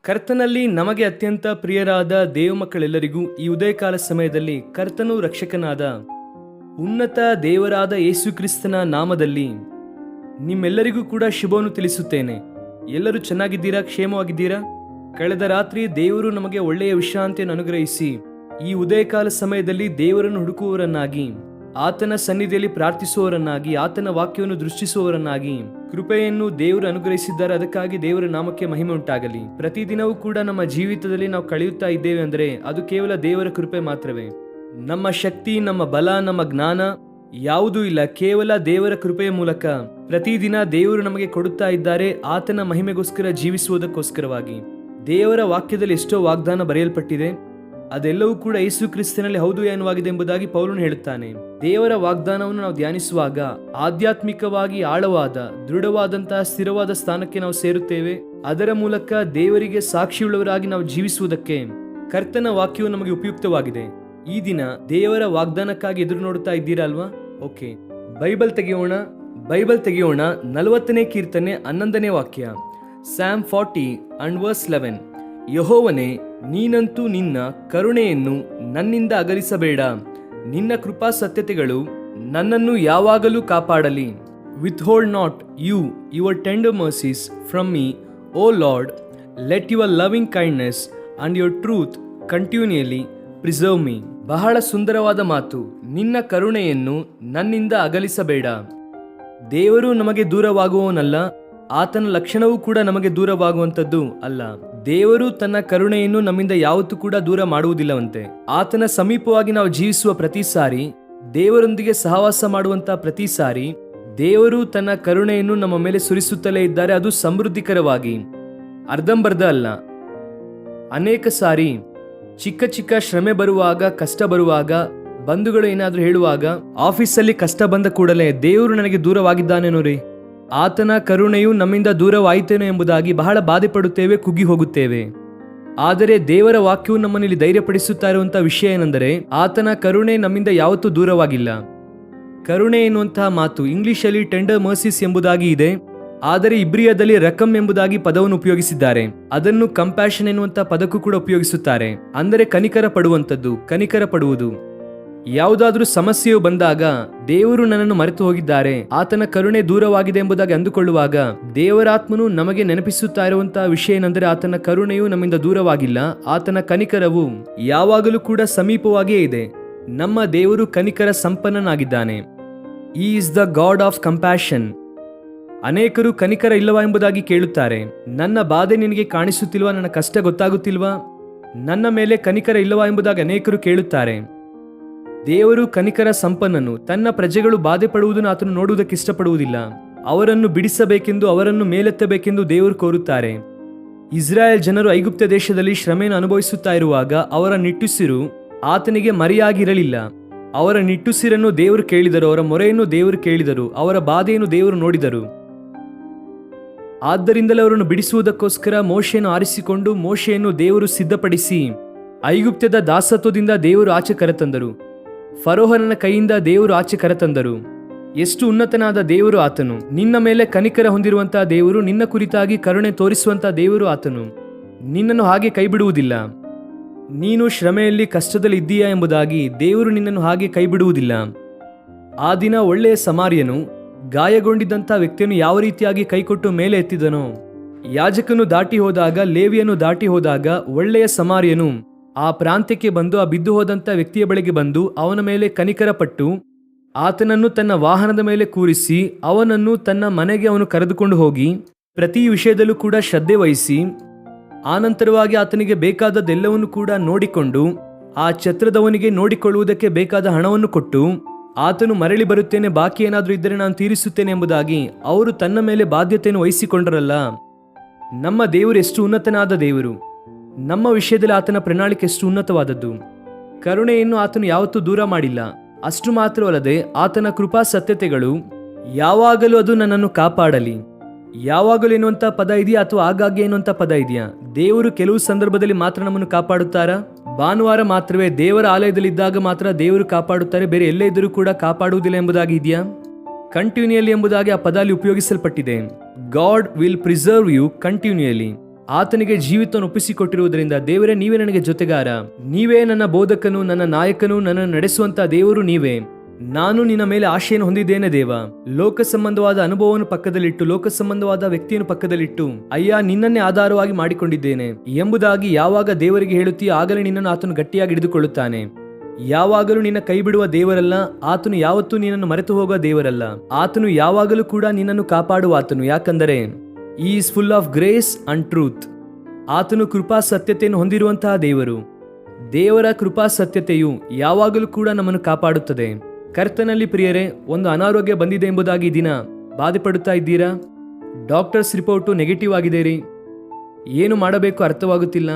ಕರ್ತನಲ್ಲಿ ನಮಗೆ ಅತ್ಯಂತ ಪ್ರಿಯರಾದ ದೇವಮಕ್ಕಳೆಲ್ಲರಿಗೂ ಈ ಉದಯಕಾಲ ಸಮಯದಲ್ಲಿ ಕರ್ತನೂ ರಕ್ಷಕನಾದ ಉನ್ನತ ದೇವರಾದ ಯೇಸು ಕ್ರಿಸ್ತನ ನಾಮದಲ್ಲಿ ನಿಮ್ಮೆಲ್ಲರಿಗೂ ಕೂಡ ಶುಭವನ್ನು ತಿಳಿಸುತ್ತೇನೆ. ಎಲ್ಲರೂ ಚೆನ್ನಾಗಿದ್ದೀರಾ? ಕ್ಷೇಮವಾಗಿದ್ದೀರಾ? ಕಳೆದ ರಾತ್ರಿ ದೇವರು ನಮಗೆ ಒಳ್ಳೆಯ ವಿಶ್ರಾಂತಿಯನ್ನು ಅನುಗ್ರಹಿಸಿ ಈ ಉದಯಕಾಲ ಸಮಯದಲ್ಲಿ ದೇವರನ್ನು ಹುಡುಕುವವರನ್ನಾಗಿ, ಆತನ ಸನ್ನಿಧಿಯಲ್ಲಿ ಪ್ರಾರ್ಥಿಸುವವರನ್ನಾಗಿ, ಆತನ ವಾಕ್ಯವನ್ನು ದೃಷ್ಟಿಸುವವರನ್ನಾಗಿ ಕೃಪೆಯನ್ನು ದೇವರು ಅನುಗ್ರಹಿಸಿದ್ದಾರೆ. ಅದಕ್ಕಾಗಿ ದೇವರ ನಾಮಕ್ಕೆ ಮಹಿಮೆ ಉಂಟಾಗಲಿ. ಪ್ರತಿದಿನವೂ ಕೂಡ ನಮ್ಮ ಜೀವಿತದಲ್ಲಿ ನಾವು ಕಳೆಯುತ್ತಾ ಇದ್ದೇವೆ ಅಂದರೆ ಅದು ಕೇವಲ ದೇವರ ಕೃಪೆ ಮಾತ್ರವೇ. ನಮ್ಮ ಶಕ್ತಿ, ನಮ್ಮ ಬಲ, ನಮ್ಮ ಜ್ಞಾನ ಯಾವುದೂ ಇಲ್ಲ. ಕೇವಲ ದೇವರ ಕೃಪೆಯ ಮೂಲಕ ಪ್ರತಿದಿನ ದೇವರು ನಮಗೆ ಕೊಡುತ್ತಾ ಇದ್ದಾರೆ, ಆತನ ಮಹಿಮೆಗೋಸ್ಕರ ಜೀವಿಸುವುದಕ್ಕೋಸ್ಕರವಾಗಿ. ದೇವರ ವಾಕ್ಯದಲ್ಲಿ ಎಷ್ಟೋ ವಾಗ್ದಾನ ಬರೆಯಲ್ಪಟ್ಟಿದೆ. ಅದೆಲ್ಲವೂ ಕೂಡ ಯೇಸು ಕ್ರಿಸ್ತನಲ್ಲಿ ಹೌದು ಎನ್ನುವಾಗಿದೆ ಎಂಬುದಾಗಿ ಪೌಲನು ಹೇಳುತ್ತಾನೆ. ದೇವರ ವಾಗ್ದಾನವನ್ನು ನಾವು ಧ್ಯಾನಿಸುವಾಗ ಆಧ್ಯಾತ್ಮಿಕವಾಗಿ ಆಳವಾದ, ದೃಢವಾದಂತಹ ಸ್ಥಿರವಾದ ಸ್ಥಾನಕ್ಕೆ ನಾವು ಸೇರುತ್ತೇವೆ. ಅದರ ಮೂಲಕ ದೇವರಿಗೆ ಸಾಕ್ಷಿಯುಳ್ಳವರಾಗಿ ನಾವು ಜೀವಿಸುವುದಕ್ಕೆ ಕರ್ತನ ವಾಕ್ಯವು ನಮಗೆ ಉಪಯುಕ್ತವಾಗಿದೆ. ಈ ದಿನ ದೇವರ ವಾಗ್ದಾನಕ್ಕಾಗಿ ಎದುರು ನೋಡುತ್ತಾ ಇದ್ದೀರಾ ಅಲ್ವಾ? Okay, Bible ತೆಗೆಯೋಣ. 40ನೇ ಕೀರ್ತನೆ 11ನೇ ವಾಕ್ಯ, Psalm 40 and verse 11. ಯೆಹೋವನೇ, ನೀನಂತೂ ನಿನ್ನ ಕರುಣೆಯನ್ನು ನನ್ನಿಂದ ಅಗಲಿಸಬೇಡ. ನಿನ್ನ ಕೃಪಾ ಸತ್ಯತೆಗಳು ನನ್ನನ್ನು ಯಾವಾಗಲೂ ಕಾಪಾಡಲಿ. Withhold not you your tender mercies from me, O Lord. Let your loving kindness and your truth continually preserve me. ಬಹಳ ಸುಂದರವಾದ ಮಾತು. ನಿನ್ನ ಕರುಣೆಯನ್ನು ನನ್ನಿಂದ ಅಗಲಿಸಬೇಡ. ದೇವರು ನಮಗೆ ದೂರವಾಗುವವನಲ್ಲ. ಆತನ ಲಕ್ಷಣವೂ ಕೂಡ ನಮಗೆ ದೂರವಾಗುವಂಥದ್ದು ಅಲ್ಲ. ದೇವರು ತನ್ನ ಕರುಣೆಯನ್ನು ನಮ್ಮಿಂದ ಯಾವತ್ತೂ ಕೂಡ ದೂರ ಮಾಡುವುದಿಲ್ಲವಂತೆ. ಆತನ ಸಮೀಪವಾಗಿ ನಾವು ಜೀವಿಸುವ ಪ್ರತಿ ಸಾರಿ, ದೇವರೊಂದಿಗೆ ಸಹವಾಸ ಮಾಡುವಂತ ಪ್ರತಿ ಸಾರಿ ದೇವರು ತನ್ನ ಕರುಣೆಯನ್ನು ನಮ್ಮ ಮೇಲೆ ಸುರಿಸುತ್ತಲೇ ಇದ್ದಾರೆ. ಅದು ಸಮೃದ್ಧಿಕರವಾಗಿ, ಅರ್ಧಂಬರ್ಧ ಅಲ್ಲ. ಅನೇಕ ಸಾರಿ ಚಿಕ್ಕ ಚಿಕ್ಕ ಶ್ರಮೆ ಬರುವಾಗ, ಕಷ್ಟ ಬರುವಾಗ, ಬಂಧುಗಳು ಏನಾದರೂ ಹೇಳುವಾಗ, ಆಫೀಸಲ್ಲಿ ಕಷ್ಟ ಬಂದ ಕೂಡಲೇ ದೇವರು ನನಗೆ ದೂರವಾಗಿದ್ದಾನೇನೋ ರೀ, ಆತನ ಕರುಣೆಯು ನಮ್ಮಿಂದ ದೂರವಾಯಿತೇನೋ ಎಂಬುದಾಗಿ ಬಹಳ ಬಾಧೆ ಪಡುತ್ತೇವೆ, ಕುಗ್ಗಿ ಹೋಗುತ್ತೇವೆ. ಆದರೆ ದೇವರ ವಾಕ್ಯವು ನಮ್ಮಲ್ಲಿ ಧೈರ್ಯಪಡಿಸುತ್ತಾ ಇರುವಂತಹ ವಿಷಯ ಏನೆಂದರೆ, ಆತನ ಕರುಣೆ ನಮ್ಮಿಂದ ಯಾವತ್ತೂ ದೂರವಾಗಿಲ್ಲ. ಕರುಣೆ ಎನ್ನುವಂತಹ ಮಾತು ಇಂಗ್ಲಿಷಲ್ಲಿ ಟೆಂಡರ್ ಮರ್ಸಿಸ್ ಎಂಬುದಾಗಿ ಇದೆ, ಆದರೆ ಇಬ್ರಿಯದಲ್ಲಿ ರಕಮ್ ಎಂಬುದಾಗಿ ಪದವನ್ನು ಉಪಯೋಗಿಸಿದ್ದಾರೆ. ಅದನ್ನು ಕಂಪ್ಯಾಷನ್ ಎನ್ನುವಂತಹ ಪದಕ್ಕೂ ಕೂಡ ಉಪಯೋಗಿಸುತ್ತಾರೆ. ಅಂದರೆ ಕನಿಕರ ಪಡುವಂಥದ್ದು, ಕನಿಕರ ಪಡುವುದು. ಯಾವುದಾದ್ರೂ ಸಮಸ್ಯೆಯು ಬಂದಾಗ ದೇವರು ನನ್ನನ್ನು ಮರೆತು ಹೋಗಿದ್ದಾರೆ, ಆತನ ಕರುಣೆ ದೂರವಾಗಿದೆ ಎಂಬುದಾಗಿ ಅಂದುಕೊಳ್ಳುವಾಗ ದೇವರಾತ್ಮನು ನಮಗೆ ನೆನಪಿಸುತ್ತಾ ಇರುವಂತಹ ವಿಷಯ ಏನೆಂದರೆ, ಆತನ ಕರುಣೆಯು ನಮ್ಮಿಂದ ದೂರವಾಗಿಲ್ಲ, ಆತನ ಕನಿಕರವು ಯಾವಾಗಲೂ ಕೂಡ ಸಮೀಪವಾಗಿಯೇ ಇದೆ. ನಮ್ಮ ದೇವರು ಕನಿಕರ ಸಂಪನ್ನನಾಗಿದ್ದಾನೆ. He is the God of compassion. ಅನೇಕರು ಕನಿಕರ ಇಲ್ಲವಾ ಎಂಬುದಾಗಿ ಕೇಳುತ್ತಾರೆ. ನನ್ನ ಬಾಧೆ ನಿನಗೆ ಕಾಣಿಸುತ್ತಿಲ್ವಾ? ನನ್ನ ಕಷ್ಟ ಗೊತ್ತಾಗುತ್ತಿಲ್ವಾ? ನನ್ನ ಮೇಲೆ ಕನಿಕರ ಇಲ್ಲವಾ ಎಂಬುದಾಗಿ ಅನೇಕರು ಕೇಳುತ್ತಾರೆ. ದೇವರು ಕನಿಕರ ಸಂಪನ್ನನು. ತನ್ನ ಪ್ರಜೆಗಳು ಬಾಧೆ ಪಡುವುದನ್ನು ಆತನು ನೋಡುವುದಕ್ಕೆ ಇಷ್ಟಪಡುವುದಿಲ್ಲ. ಅವರನ್ನು ಬಿಡಿಸಬೇಕೆಂದು, ಅವರನ್ನು ಮೇಲೆತ್ತಬೇಕೆಂದು ದೇವರು ಕೋರುತ್ತಾರೆ. ಇಸ್ರಾಯೇಲ್ ಜನರು ಐಗುಪ್ತ ದೇಶದಲ್ಲಿ ಶ್ರಮೆಯನ್ನು ಅನುಭವಿಸುತ್ತಾ ಇರುವಾಗ ಅವರ ನಿಟ್ಟುಸಿರು ಆತನಿಗೆ ಮರೆಯಾಗಿರಲಿಲ್ಲ. ಅವರ ನಿಟ್ಟುಸಿರನ್ನು ದೇವರು ಕೇಳಿದರು, ಅವರ ಮೊರೆಯನ್ನು ದೇವರು ಕೇಳಿದರು, ಅವರ ಬಾಧೆಯನ್ನು ದೇವರು ನೋಡಿದರು. ಆದ್ದರಿಂದಲೇ ಅವರನ್ನು ಬಿಡಿಸುವುದಕ್ಕೋಸ್ಕರ ಮೋಶೆಯನ್ನು ಆರಿಸಿಕೊಂಡು, ಮೋಶೆಯನ್ನು ದೇವರು ಸಿದ್ಧಪಡಿಸಿ ಐಗುಪ್ತದ ದಾಸತ್ವದಿಂದ ದೇವರು ಆಚೆ ಕರೆತಂದರು. ಫರೋಹನ ಕೈಯಿಂದ ದೇವರು ಆಚೆ ಕರೆತಂದರು. ಎಷ್ಟು ಉನ್ನತನಾದ ದೇವರು ಆತನು! ನಿನ್ನ ಮೇಲೆ ಕನಿಕರ ಹೊಂದಿರುವಂತಹ ದೇವರು, ನಿನ್ನ ಕುರಿತಾಗಿ ಕರುಣೆ ತೋರಿಸುವಂತಹ ದೇವರು ಆತನು. ನಿನ್ನನ್ನು ಹಾಗೆ ಕೈ ಬಿಡುವುದಿಲ್ಲ. ನೀನು ಶ್ರಮೆಯಲ್ಲಿ, ಕಷ್ಟದಲ್ಲಿ ಇದ್ದೀಯಾ ಎಂಬುದಾಗಿ ದೇವರು ನಿನ್ನನ್ನು ಹಾಗೆ ಕೈ ಬಿಡುವುದಿಲ್ಲ. ಆ ದಿನ ಒಳ್ಳೆಯ ಸಮಾರ್ಯನು ಗಾಯಗೊಂಡಿದ್ದಂಥ ವ್ಯಕ್ತಿಯನ್ನು ಯಾವ ರೀತಿಯಾಗಿ ಕೈಕೊಟ್ಟು ಮೇಲೆ ಎತ್ತಿದನೋ, ಯಾಜಕನು ದಾಟಿ ಹೋದಾಗ, ಲೇವಿಯನ್ನು ದಾಟಿ ಹೋದಾಗ ಒಳ್ಳೆಯ ಸಮಾರ್ಯನು ಆ ಪ್ರಾಂತ್ಯಕ್ಕೆ ಬಂದು ಆ ಬಿದ್ದು ಹೋದಂಥ ವ್ಯಕ್ತಿಯ ಬಳಿಗೆ ಬಂದು ಅವನ ಮೇಲೆ ಕನಿಕರ ಪಟ್ಟು ಆತನನ್ನು ತನ್ನ ವಾಹನದ ಮೇಲೆ ಕೂರಿಸಿ ಅವನನ್ನು ತನ್ನ ಮನೆಗೆ ಅವನು ಕರೆದುಕೊಂಡು ಹೋಗಿ ಪ್ರತಿ ವಿಷಯದಲ್ಲೂ ಕೂಡ ಶ್ರದ್ಧೆ ವಹಿಸಿ ಆನಂತರವಾಗಿ ಆತನಿಗೆ ಬೇಕಾದದ್ದೆಲ್ಲವನ್ನು ಕೂಡ ನೋಡಿಕೊಂಡು ಆ ಛತ್ರದವನಿಗೆ ನೋಡಿಕೊಳ್ಳುವುದಕ್ಕೆ ಬೇಕಾದ ಹಣವನ್ನು ಕೊಟ್ಟು ಆತನು ಮರಳಿ ಬರುತ್ತೇನೆ, ಬಾಕಿ ಏನಾದರೂ ಇದ್ದರೆ ನಾನು ತೀರಿಸುತ್ತೇನೆ ಎಂಬುದಾಗಿ ಅವರು ತನ್ನ ಮೇಲೆ ಬಾಧ್ಯತೆಯನ್ನು ವಹಿಸಿಕೊಂಡರಲ್ಲ. ನಮ್ಮ ದೇವರು ಎಷ್ಟು ಉನ್ನತನಾದ ದೇವರು! ನಮ್ಮ ವಿಷಯದಲ್ಲಿ ಆತನ ಪ್ರಣಾಳಿಕೆ ಎಷ್ಟು ಉನ್ನತವಾದದ್ದು! ಕರುಣೆಯನ್ನು ಆತನು ಯಾವತ್ತೂ ದೂರ ಮಾಡಿಲ್ಲ. ಅಷ್ಟು ಮಾತ್ರವಲ್ಲದೆ ಆತನ ಕೃಪಾ ಸತ್ಯತೆಗಳು ಯಾವಾಗಲೂ ಅದು ನನ್ನನ್ನು ಕಾಪಾಡಲಿ. ಯಾವಾಗಲೂ ಎನ್ನುವಂಥ ಪದ ಇದೆಯಾ ಅಥವಾ ಆಗಾಗ್ಗೆ ಎನ್ನುವಂಥ ಪದ ಇದೆಯಾ? ದೇವರು ಕೆಲವು ಸಂದರ್ಭದಲ್ಲಿ ಮಾತ್ರ ನಮ್ಮನ್ನು ಕಾಪಾಡುತ್ತಾರಾ? ಭಾನುವಾರ ಮಾತ್ರವೇ ದೇವರ ಆಲಯದಲ್ಲಿದ್ದಾಗ ಮಾತ್ರ ದೇವರು ಕಾಪಾಡುತ್ತಾರೆ, ಬೇರೆ ಎಲ್ಲೇ ಇದ್ದರೂ ಕೂಡ ಕಾಪಾಡುವುದಿಲ್ಲ ಎಂಬುದಾಗಿ ಇದೆಯಾ? ಕಂಟಿನ್ಯೂಯಲಿ ಎಂಬುದಾಗಿ ಆ ಪದ ಅಲ್ಲಿ ಉಪಯೋಗಿಸಲ್ಪಟ್ಟಿದೆ. God will preserve you continuously. ಆತನಿಗೆ ಜೀವಿತವನ್ನು ಒಪ್ಪಿಸಿಕೊಟ್ಟಿರುವುದರಿಂದ, ದೇವರೇ ನೀವೇ ನನಗೆ ಜೊತೆಗಾರ, ನೀವೇ ನನ್ನ ಬೋಧಕನು, ನನ್ನ ನಾಯಕನು, ನನ್ನ ನಡೆಸುವಂತ ದೇವರು ನೀವೇ. ನಾನು ನಿನ್ನ ಮೇಲೆ ಆಶೆಯನ್ನು ಹೊಂದಿದ್ದೇನೆ ದೇವ. ಲೋಕ ಸಂಬಂಧವಾದ ಅನುಭವವನ್ನು ಪಕ್ಕದಲ್ಲಿಟ್ಟು, ಲೋಕ ಸಂಬಂಧವಾದ ವ್ಯಕ್ತಿಯನ್ನು ಪಕ್ಕದಲ್ಲಿಟ್ಟು, ಅಯ್ಯ ನಿನ್ನನ್ನೇ ಆಧಾರವಾಗಿ ಮಾಡಿಕೊಂಡಿದ್ದೇನೆ ಎಂಬುದಾಗಿ ಯಾವಾಗ ದೇವರಿಗೆ ಹೇಳುತ್ತೀಯ, ಆಗಲೇ ನಿನ್ನನ್ನು ಆತನು ಗಟ್ಟಿಯಾಗಿ ಹಿಡಿದುಕೊಳ್ಳುತ್ತಾನೆ. ಯಾವಾಗಲೂ ನಿನ್ನ ಕೈ ಬಿಡುವ ದೇವರಲ್ಲ ಆತನು, ಯಾವತ್ತೂ ನಿನ್ನನ್ನು ಮರೆತು ಹೋಗುವ ದೇವರಲ್ಲ. ಆತನು ಯಾವಾಗಲೂ ಕೂಡ ನಿನ್ನನ್ನು ಕಾಪಾಡುವ ಆತನು. ಯಾಕಂದರೆ ಈ is full of grace and truth. ಆತನು ಕೃಪಾ ಸತ್ಯತೆಯನ್ನು ಹೊಂದಿರುವಂತಹ ದೇವರು. ದೇವರ ಕೃಪಾ ಸತ್ಯತೆಯು ಯಾವಾಗಲೂ ಕೂಡ ನಮ್ಮನ್ನು ಕಾಪಾಡುತ್ತದೆ. ಕರ್ತನಲ್ಲಿ ಪ್ರಿಯರೇ, ಒಂದು ಅನಾರೋಗ್ಯ ಬಂದಿದೆ ಎಂಬುದಾಗಿ ದಿನ ಬಾಧೆ ಪಡುತ್ತಾ ಇದ್ದೀರಾ? ಡಾಕ್ಟರ್ಸ್ ರಿಪೋರ್ಟು ನೆಗೆಟಿವ್ ಆಗಿದೆ ರೀ, ಏನು ಮಾಡಬೇಕು ಅರ್ಥವಾಗುತ್ತಿಲ್ಲ.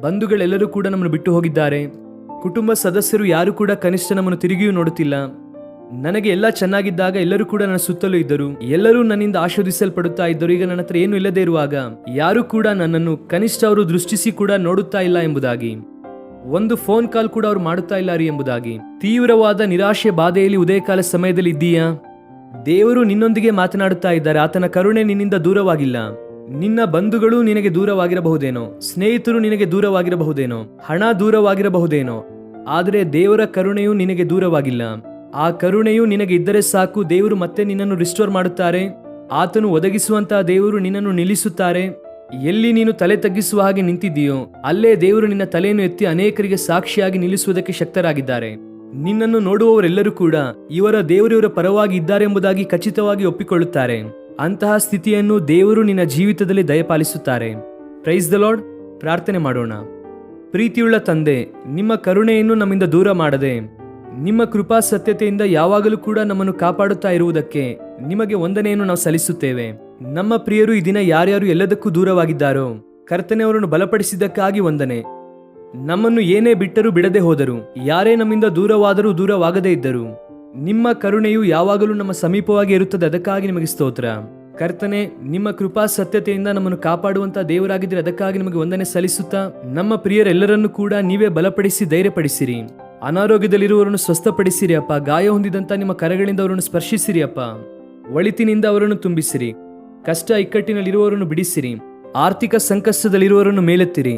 ಬಂಧುಗಳೆಲ್ಲರೂ ಕೂಡ ನಮ್ಮನ್ನು ಬಿಟ್ಟು ಹೋಗಿದ್ದಾರೆ. ಕುಟುಂಬ ಸದಸ್ಯರು ಯಾರು ಕೂಡ ಕನಿಷ್ಠ ನಮ್ಮನ್ನು ತಿರುಗಿಯೂ ನೋಡುತ್ತಿಲ್ಲ. ನನಗೆ ಎಲ್ಲ ಚೆನ್ನಾಗಿದ್ದಾಗ ಎಲ್ಲರೂ ಕೂಡ ನನ್ನ ಸುತ್ತಲೂ ಇದ್ದರು, ಎಲ್ಲರೂ ನನ್ನಿಂದ ಆಶೀರ್ವದಿಸಲ್ಪಡುತ್ತಾ ಇದ್ದರು. ಈಗ ನನ್ನ ಹತ್ರ ಏನು ಇಲ್ಲದೆ ಇರುವಾಗ ಯಾರು ಕೂಡ ನನ್ನನ್ನು ಕನಿಷ್ಠ ಅವರು ದೃಷ್ಟಿಸಿ ಕೂಡ ನೋಡುತ್ತಾ ಇಲ್ಲ ಎಂಬುದಾಗಿ, ಒಂದು ಫೋನ್ ಕಾಲ್ ಕೂಡ ಅವರು ಮಾಡುತ್ತಾ ಇಲ್ಲ ರೀ ಎಂಬುದಾಗಿ ತೀವ್ರವಾದ ನಿರಾಶೆ ಬಾಧೆಯಲ್ಲಿ ಉದಯಕಾಲ ಸಮಯದಲ್ಲಿ ಇದ್ದೀಯಾ? ದೇವರು ನಿನ್ನೊಂದಿಗೆ ಮಾತನಾಡುತ್ತಾ ಇದ್ದಾರೆ. ಆತನ ಕರುಣೆ ನಿನ್ನಿಂದ ದೂರವಾಗಿಲ್ಲ. ನಿನ್ನ ಬಂಧುಗಳು ನಿನಗೆ ದೂರವಾಗಿರಬಹುದೇನೋ, ಸ್ನೇಹಿತರು ನಿನಗೆ ದೂರವಾಗಿರಬಹುದೇನೋ, ಹಣ ದೂರವಾಗಿರಬಹುದೇನೋ, ಆದರೆ ದೇವರ ಕರುಣೆಯು ನಿನಗೆ ದೂರವಾಗಿಲ್ಲ. ಆ ಕರುಣೆಯು ನಿನಗೆ ಇದ್ದರೆ ಸಾಕು. ದೇವರು ಮತ್ತೆ ನಿನ್ನನ್ನು ರಿಸ್ಟೋರ್ ಮಾಡುತ್ತಾರೆ. ಆತನು ಒದಗಿಸುವಂತಹ ದೇವರು ನಿನ್ನನ್ನು ನಿಲ್ಲಿಸುತ್ತಾರೆ. ಎಲ್ಲಿ ನೀನು ತಲೆ ತಗ್ಗಿಸುವ ಹಾಗೆ ನಿಂತಿದ್ದೀಯೋ ಅಲ್ಲೇ ದೇವರು ನಿನ್ನ ತಲೆಯನ್ನು ಎತ್ತಿ ಅನೇಕರಿಗೆ ಸಾಕ್ಷಿಯಾಗಿ ನಿಲ್ಲಿಸುವುದಕ್ಕೆ ಶಕ್ತರಾಗಿದ್ದಾರೆ. ನಿನ್ನನ್ನು ನೋಡುವವರೆಲ್ಲರೂ ಕೂಡ ಇವರ ದೇವರು ಇವರ ಪರವಾಗಿ ಇದ್ದಾರೆ ಎಂಬುದಾಗಿ ಖಚಿತವಾಗಿ ಒಪ್ಪಿಕೊಳ್ಳುತ್ತಾರೆ. ಅಂತಹ ಸ್ಥಿತಿಯನ್ನು ದೇವರು ನಿನ್ನ ಜೀವಿತದಲ್ಲಿ ದಯಪಾಲಿಸುತ್ತಾರೆ. Praise the lord. ಪ್ರಾರ್ಥನೆ ಮಾಡೋಣ. ಪ್ರೀತಿಯುಳ್ಳ ತಂದೆ, ನಿಮ್ಮ ಕರುಣೆಯನ್ನು ನಮ್ಮಿಂದ ದೂರ ಮಾಡದೆ, ನಿಮ್ಮ ಕೃಪಾ ಸತ್ಯತೆಯಿಂದ ಯಾವಾಗಲೂ ಕೂಡ ನಮ್ಮನ್ನು ಕಾಪಾಡುತ್ತಾ ಇರುವುದಕ್ಕೆ ನಿಮಗೆ ವಂದನೆಯನ್ನು ನಾವು ಸಲ್ಲಿಸುತ್ತೇವೆ. ನಮ್ಮ ಪ್ರಿಯರು ಈ ದಿನ ಯಾರ್ಯಾರು ಎಲ್ಲದಕ್ಕೂ ದೂರವಾಗಿದ್ದಾರೋ, ಕರ್ತನೆ ಅವರನ್ನು ಬಲಪಡಿಸಿದ್ದಕ್ಕಾಗಿ ವಂದನೆ. ನಮ್ಮನ್ನು ಏನೇ ಬಿಟ್ಟರೂ ಬಿಡದೆ ಹೋದರು, ಯಾರೇ ನಮ್ಮಿಂದ ದೂರವಾದರೂ ದೂರವಾಗದೇ ಇದ್ದರು, ನಿಮ್ಮ ಕರುಣೆಯು ಯಾವಾಗಲೂ ನಮ್ಮ ಸಮೀಪವಾಗಿ ಇರುತ್ತದೆ. ಅದಕ್ಕಾಗಿ ನಿಮಗೆ ಸ್ತೋತ್ರ. ಕರ್ತನೆ, ನಿಮ್ಮ ಕೃಪಾ ಸತ್ಯತೆಯಿಂದ ನಮ್ಮನ್ನು ಕಾಪಾಡುವಂತ ದೇವರಾಗಿದ್ದರೆ ಅದಕ್ಕಾಗಿ ನಿಮಗೆ ವಂದನೆ ಸಲ್ಲಿಸುತ್ತಾ, ನಮ್ಮ ಪ್ರಿಯರೆಲ್ಲರನ್ನೂ ಕೂಡ ನೀವೇ ಬಲಪಡಿಸಿ ಧೈರ್ಯಪಡಿಸಿರಿ. ಅನಾರೋಗ್ಯದಲ್ಲಿರುವವರನ್ನು ಸ್ವಸ್ಥಪಡಿಸಿರಿ ಅಪ್ಪ. ಗಾಯ ಹೊಂದಿದಂತ ನಿಮ್ಮ ಕರಗಳಿಂದ ಅವರನ್ನು ಸ್ಪರ್ಶಿಸಿರಿ ಅಪ್ಪ. ಒಳಿತಿನಿಂದ ಅವರನ್ನು ತುಂಬಿಸಿರಿ. ಕಷ್ಟ ಇಕ್ಕಟ್ಟಿನಲ್ಲಿರುವವರನ್ನು ಬಿಡಿಸಿರಿ. ಆರ್ಥಿಕ ಸಂಕಷ್ಟದಲ್ಲಿರುವವರನ್ನು ಮೇಲೆತ್ತಿರಿ.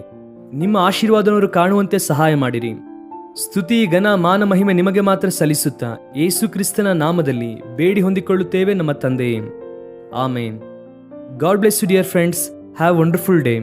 ನಿಮ್ಮ ಆಶೀರ್ವಾದವನ್ನು ಕಾಣುವಂತೆ ಸಹಾಯ ಮಾಡಿರಿ. ಸ್ತುತಿ, ಘನ, ಮಾನ, ಮಹಿಮೆ ನಿಮಗೆ ಮಾತ್ರ ಸಲ್ಲಿಸುತ್ತಾ ಯೇಸು ಕ್ರಿಸ್ತನ ನಾಮದಲ್ಲಿ ಬೇಡಿ ಹೊಂದಿಕೊಳ್ಳುತ್ತೇವೆ ನಮ್ಮ ತಂದೆಯೇ. Amen. God bless you dear friends. Have wonderful day.